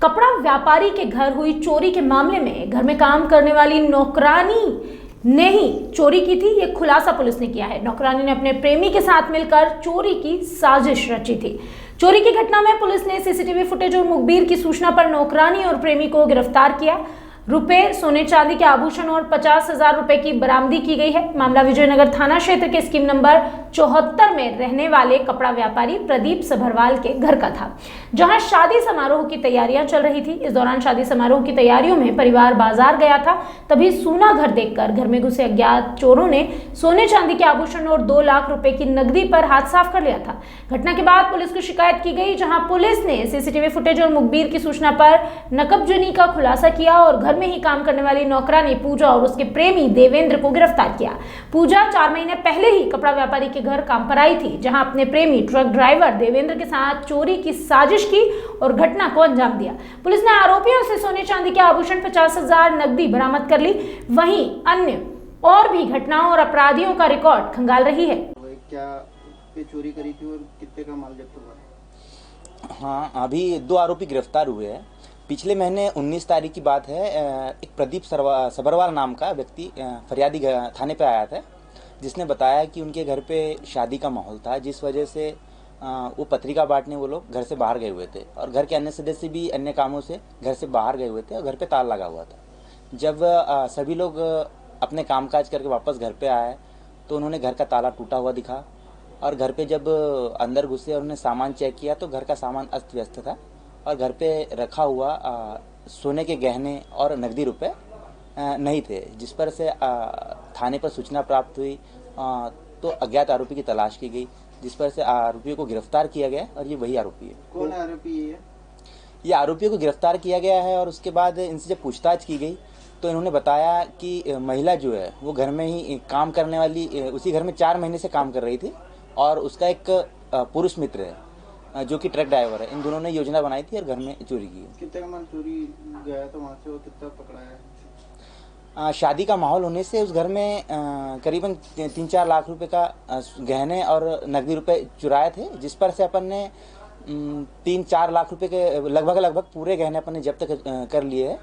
कपड़ा व्यापारी के घर हुई चोरी के मामले में घर में काम करने वाली नौकरानी ने ही चोरी की थी। ये खुलासा पुलिस ने किया है। नौकरानी ने अपने प्रेमी के साथ मिलकर चोरी की साजिश रची थी। चोरी की घटना में पुलिस ने सीसीटीवी फुटेज और मुखबिर की सूचना पर नौकरानी और प्रेमी को गिरफ्तार किया। रुपए, सोने चांदी के आभूषण और 50,000 रुपए की बरामदी की गई है। मामला विजयनगर थाना क्षेत्र के स्कीम नंबर 74 में रहने वाले कपड़ा व्यापारी प्रदीप सभरवाल के घर का था, जहां शादी समारोह की तैयारियां चल रही थी। इस दौरान शादी समारोह की तैयारियों में परिवार बाजार गया था, तभी सूना घर देखकर घर में घुसे अज्ञात चोरों ने सोने चांदी के आभूषण और 2 लाख रुपए की नकदी पर हाथ साफ कर लिया था। घटना के बाद पुलिस को शिकायत की गई, जहां पुलिस ने सीसीटीवी फुटेज और मुखबिर की सूचना पर नकबजनी का खुलासा किया और घर में ही काम करने वाली नौकरानी पूजा और उसके प्रेमी देवेंद्र को गिरफ्तार किया। पूजा 4 महीने पहले ही कपड़ा व्यापारी के घर काम पर आई थी, जहां अपने प्रेमी ट्रक ड्राइवर देवेंद्र के साथ चोरी की साजिश की और घटना को अंजाम दिया। पुलिस ने आरोपियों से सोने चांदी के आभूषण, 50,000 नकदी बरामद कर ली। वहीं अन्य और भी घटनाओं और अपराधियों का रिकॉर्ड खंगाल रही है। क्या चोरी करी थी और कितने का माल जब्त हुआ? हाँ, अभी 2 आरोपी गिरफ्तार हुए हैं। पिछले महीने 19 तारीख की बात है। एक प्रदीप सभरवाल नाम का व्यक्ति फरियादी थाने पे आया था, जिसने बताया कि उनके घर पे शादी का माहौल था, जिस वजह से वो पत्रिका बांटने वो लोग घर से बाहर गए हुए थे और घर के अन्य सदस्य भी अन्य कामों से घर से बाहर गए हुए थे और घर पे ताला लगा हुआ था। जब सभी लोग अपने कामकाज करके वापस घर पे आए तो उन्होंने घर का ताला टूटा हुआ दिखा और घर पे जब अंदर घुसे और उन्होंने सामान चेक किया तो घर का सामान अस्त व्यस्त था और घर पे रखा हुआ सोने के गहने और नकदी रुपए नहीं थे, जिस पर से थाने पर सूचना प्राप्त हुई तो अज्ञात आरोपी की तलाश की गई, जिस पर से आरोपियों को गिरफ्तार किया गया और ये वही आरोपी है। कौन आरोपी है? ये आरोपियों को गिरफ्तार किया गया है और उसके बाद इनसे जब पूछताछ की गई तो इन्होंने बताया कि महिला जो है वो घर में ही काम करने वाली, उसी घर में 4 महीने से काम कर रही थी और उसका एक पुरुष मित्र है जो कि ट्रक ड्राइवर है। इन दोनों ने योजना बनाई थी और घर में चोरी की। कितने का माल चोरी गया तो वहाँ से वो कितना पकड़ा है? शादी का माहौल होने से उस घर में करीबन 3-4 लाख रुपए का गहने और नकदी रुपए चुराए थे, जिस पर से अपन ने 3-4 लाख रुपए के लगभग पूरे गहने अपन ने जब्त कर लिए है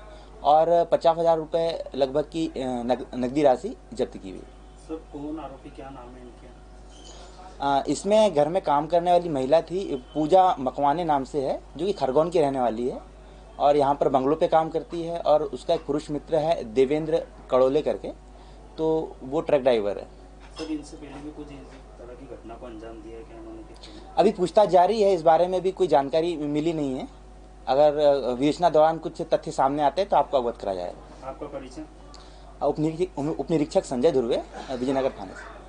और 50,000 रुपए लगभग की नकदी राशि जब्त की हुई। सर, कौन आरोपी, क्या नाम है इनके? इसमें घर में काम करने वाली महिला थी, पूजा मकवाने नाम से है, जो कि खरगोन की रहने वाली है और यहाँ पर बंगलों पे काम करती है और उसका एक पुरुष मित्र है देवेंद्र कड़ोले करके, तो वो ट्रक ड्राइवर है। सर, इनसे पहले भी कुछ इस तरह की घटना को अंजाम दिया है क्या इन्होंने? अभी पूछताछ जारी है, इस बारे में भी कोई जानकारी मिली नहीं है। अगर विवेचना दौरान कुछ तथ्य सामने आते हैं तो आपको अवगत करा जाएगा। आपका परिचय? उप निरीक्षक संजय ध्रुवे, विजयनगर थाने से।